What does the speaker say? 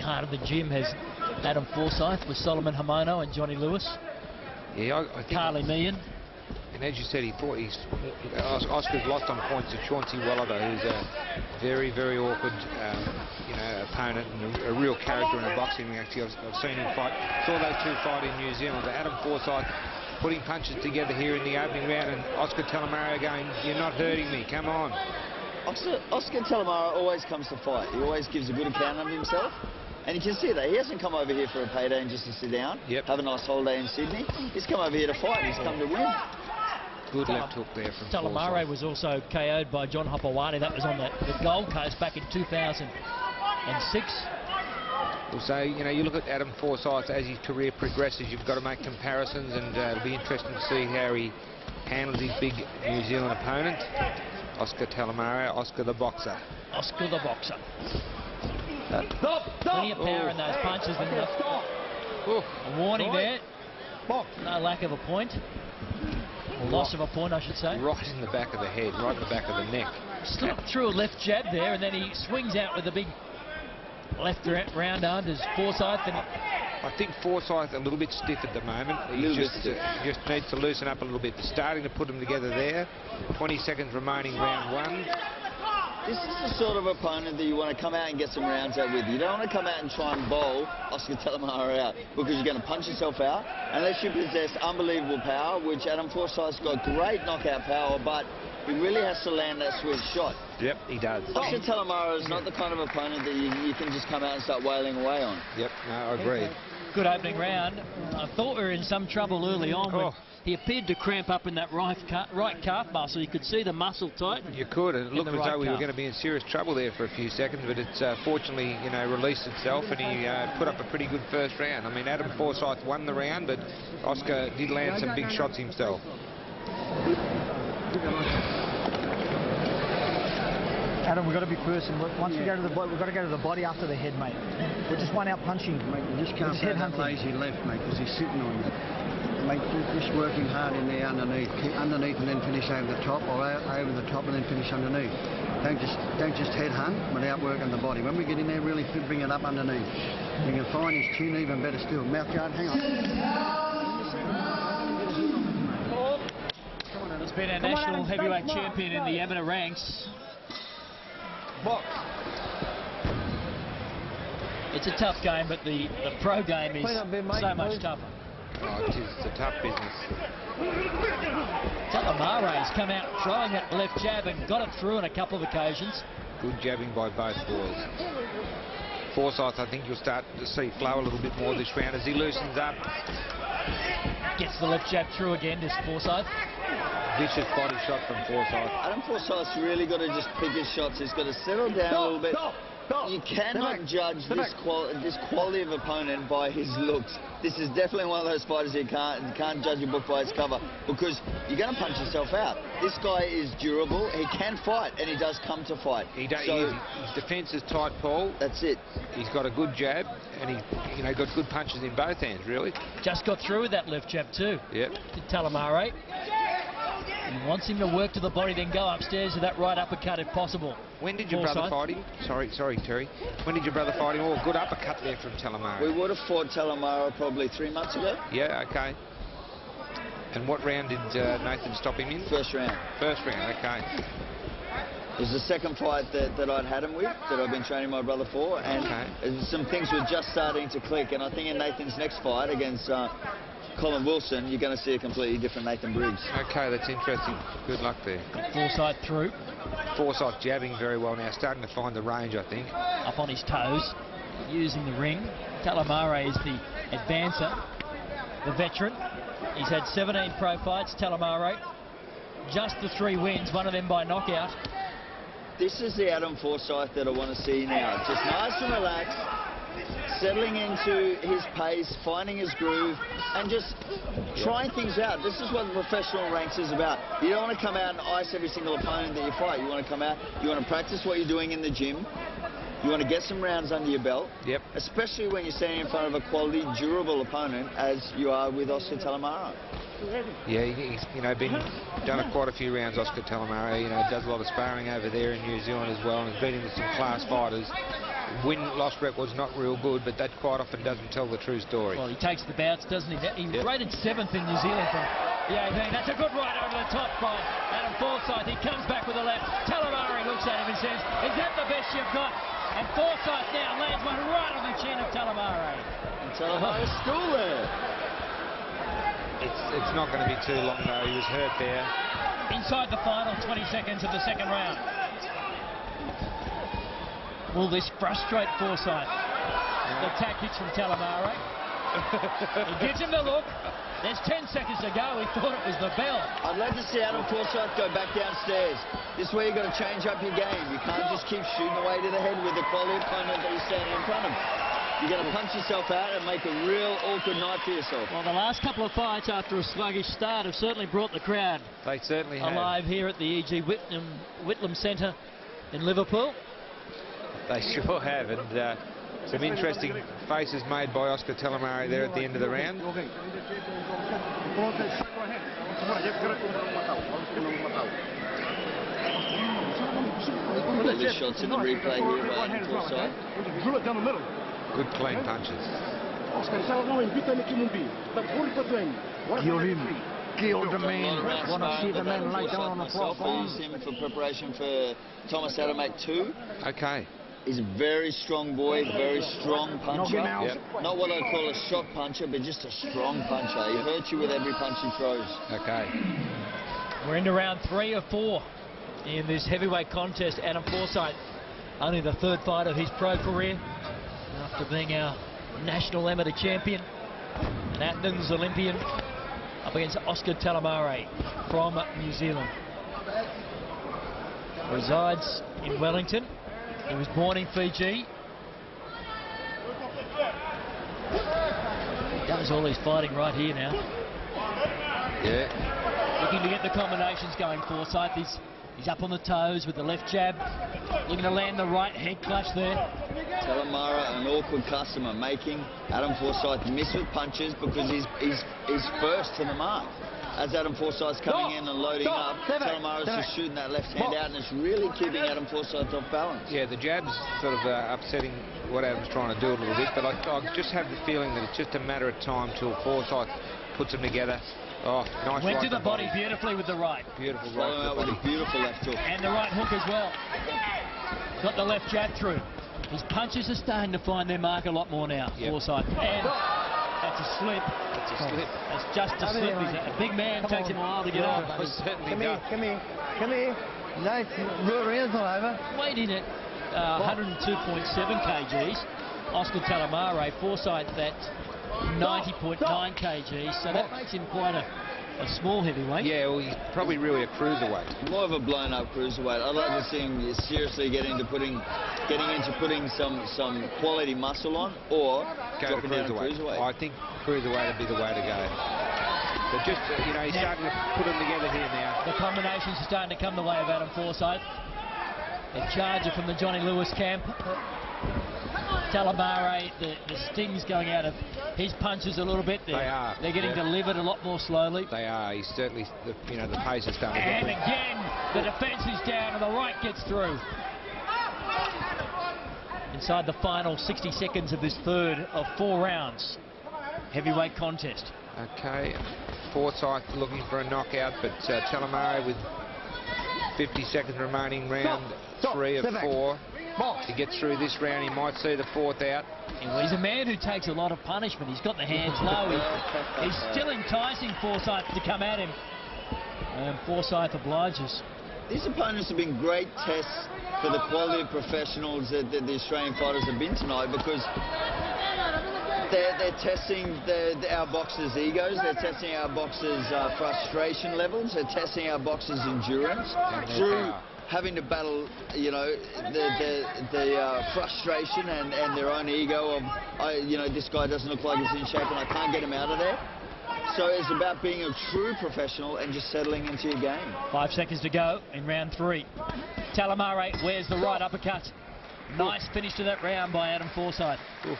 heart of the gym has Adam Forsyth with Solomon Hamono and Johnny Lewis. Yeah, I think... Carly Meehan. And as you said, Oscar's lost on points to Chauncey Wallaber, who's a very, very awkward, opponent and a real character in a boxing ring. Actually, I've seen him fight. Saw those two fight in New Zealand. But Adam Forsyth putting punches together here in the opening round, and Oscar Talemaira going, "You're not hurting me. Come on." Oscar Talemaira always comes to fight. He always gives a good account of himself. And you can see that. He hasn't come over here for a payday and just to sit down, have a nice holiday in Sydney. He's come over here to fight. He's come to win. Good left hook there from Talemaira was also KO'd by John Hopewani. That was on the Gold Coast back in 2006. So, you look at Adam Forsyth as his career progresses, you've got to make comparisons, and it'll be interesting to see how he handles his big New Zealand opponent. Oscar Talemaira, Oscar the boxer. Oscar the boxer. Plenty of power in those punches. And a warning there. No lack of a point. Or loss of a point, I should say. Right in the back of the head, right in the back of the neck. Slipped through a left jab there, and then he swings out with a big left round arm to Forsyth. And I think Forsyth a little bit stiff at the moment. He just needs to loosen up a little bit. Starting to put them together there. 20 seconds remaining, round one. This is the sort of opponent that you want to come out and get some rounds out with. You don't want to come out and try and bowl Oscar Talemaira out, because you're going to punch yourself out unless you possess unbelievable power, which Adam Forsyth's got great knockout power, but he really has to land that sweet shot. Yep, he does. Oscar Talemaira is not the kind of opponent that you can just come out and start wailing away on. Yep, no, I agree. Good opening round. I thought we were in some trouble early on. When he appeared to cramp up in that right calf muscle. You could see the muscle tighten. You could, and it looked as though we were going to be in serious trouble there for a few seconds, but it's fortunately, released itself, and he put up a pretty good first round. I mean, Adam Forsyth won the round, but Oscar did land some big shots himself. Adam, we've got to be first, and once we go to the body, we've got to go to the body after the head, mate. We're just one out punching. Mate, you just can't play that lazy left, mate, because he's sitting on you. Mate, just working hard in there underneath and then finish over the top, or over the top and then finish underneath. Don't just head hunt without working the body. When we get in there, really bring it up underneath. You can find his chin even better still. Mouth guard, hang on. He's been our national heavyweight champion in the amateur ranks. Box. It's a tough game, but the pro game is so much tougher. Oh, it's a tough business. Talemaira has come out trying that left jab and got it through on a couple of occasions. Good jabbing by both boys. Forsyth, I think you'll start to see flow a little bit more this round as he loosens up. Gets the left jab through again, this Forsyth. Vicious body shot from Forsyth. Adam Forsyth's really got to just pick his shots. He's got to settle down a little bit. You cannot judge this quality of opponent by his looks. This is definitely one of those fighters you can't judge a book by its cover, because you're going to punch yourself out. This guy is durable. He can fight, and he does come to fight. His defence is tight, Paul. That's it. He's got a good jab, and he got good punches in both hands, really. Just got through with that left jab too. Yep. To Talemaira. He wants him to work to the body, then go upstairs with that right uppercut if possible. When did your brother fight him? Sorry, Terry. When did your brother fight him? Oh, good uppercut there from Talemaira. We would have fought Talemaira probably 3 months ago. Yeah, okay. And what round did Nathan stop him in? First round. First round, okay. It was the second fight that I'd had him with, that I've been training my brother for, and some things were just starting to click, and I think in Nathan's next fight against Colin Wilson, you're going to see a completely different Nathan Briggs. Okay, that's interesting. Good luck there. Forsyth through. Forsyth jabbing very well now, starting to find the range, I think. Up on his toes, using the ring. Talemaira is the advancer, the veteran. He's had 17 pro fights, Talemaira. Just the 3 wins, one of them by knockout. This is the Adam Forsyth that I want to see now. Just nice and relaxed, settling into his pace, finding his groove, and just trying things out. This is what the professional ranks is about. You don't want to come out and ice every single opponent that you fight. You want to come out, you want to practice what you're doing in the gym. You want to get some rounds under your belt. Yep. Especially when you're standing in front of a quality, durable opponent, as you are with Oscar Talemaira. Yeah, he's done quite a few rounds, Oscar Talemaira. Does a lot of sparring over there in New Zealand as well, and has been into some class fighters. win-loss record's not real good, but that quite often doesn't tell the true story. Well, he takes the bounce, doesn't he? He rated 7th in New Zealand from the 18. That's a good right over the top by Adam Forsyth. He comes back with the left. Talemaira looks at him and says, is that the best you've got? And Forsyth now lands one right on the chin of Talemaira. And Talemaira's still there. It's not going to be too long, though. He was hurt there. Inside the final 20 seconds of the second round. Will this frustrate Forsyth? The tactics from Talemaira. He gives him the look. There's 10 seconds to go. He thought it was the bell. I'd like to see Adam Forsyth go back downstairs. This way you've got to change up your game. You can't just keep shooting away to the head with the quality opponent that you're standing in front of. You've got to punch yourself out and make a real awkward night for yourself. Well, the last couple of fights after a sluggish start have certainly brought the crowd They certainly have. alive here at the E.G. Whitlam Centre in Liverpool. They sure have, and some interesting faces made by Oscar Talemaira there at the end of the round. Lovely shots in the replay here by Adam Forsyth. Good clean punches. Kill him. Kill the man. Want to see the man lay down on the I used him for preparation for Thomas Adamek 2. Okay. He's a very strong boy, very strong puncher. Yep. Not what I'd call a shot puncher, but just a strong puncher. He hurts you with every punch he throws. Okay. We're into round 3 or 4 in this heavyweight contest. Adam Forsyth, only the 3rd fight of his pro career, after being our national amateur champion, an Athens Olympian, up against Oscar Talemaira from New Zealand. Resides in Wellington. He was born in Fiji. He does all his fighting right here now. Yeah. Looking to get the combinations going, Forsyth. He's up on the toes with the left jab. Looking to land the right head clutch there. Talemaira, an awkward customer, making Adam Forsyth miss with punches because he's first to the mark. As Adam Forsyth's coming in and loading up, Talemaira's just shooting that left hand out, and it's really keeping Adam Forsyth off balance. Yeah, the jab's sort of upsetting what Adam's trying to do a little bit, but I just have the feeling that it's just a matter of time till Forsyth puts them together. Oh, nice. Went right to the body beautifully with the right. Beautiful Follow right. out with a beautiful left hook. And the right hook as well. Got the left jab through. His punches are starting to find their mark a lot more now, Forsyth. And that's a slip. That's a slip. That's just a slip. He's a big man. Takes him a while to get up. It certainly Come does. here. Nice. Rear ends all over. Weighed in at 102.7 kgs. Oscar Talemaira, Forsyth at 90.9 kgs. So that makes him quite a small heavyweight. Yeah, well, he's probably really a cruiserweight. More of a blown-up cruiserweight. I'd like to see him seriously getting into putting some quality muscle on, or Go to dropping down to cruiserweight. I think cruiserweight would be the way to go. But just, you know, he's starting to put them together here now. The combinations are starting to come the way of Adam Forsyth. A charger from the Johnny Lewis camp. Talemaira, the sting's going out of his punches a little bit. They're getting delivered a lot more slowly. They are. He's certainly, the pace is starting to And get again, the defence is down and the right gets through. Inside the final 60 seconds of this 3rd of 4 rounds. Heavyweight contest. Okay, Forsyth looking for a knockout, but Talemaira with 50 seconds remaining, round 3 of 4. To get through this round, he might see the 4th out. Well, he's a man who takes a lot of punishment. He's got the hands low. He's still enticing Forsyth to come at him. And Forsyth obliges. These opponents have been great tests for the quality of professionals that the Australian fighters have been tonight, because they're testing our boxers' egos, they're testing our boxers' frustration levels, they're testing our boxers' endurance through having to battle, you know, the frustration and their own ego of, this guy doesn't look like he's in shape and I can't get him out of there. So it's about being a true professional and just settling into your game. 5 seconds to go in round 3. Talemaira wears the right uppercut. Nice finish to that round by Adam Forsyth. Ooh.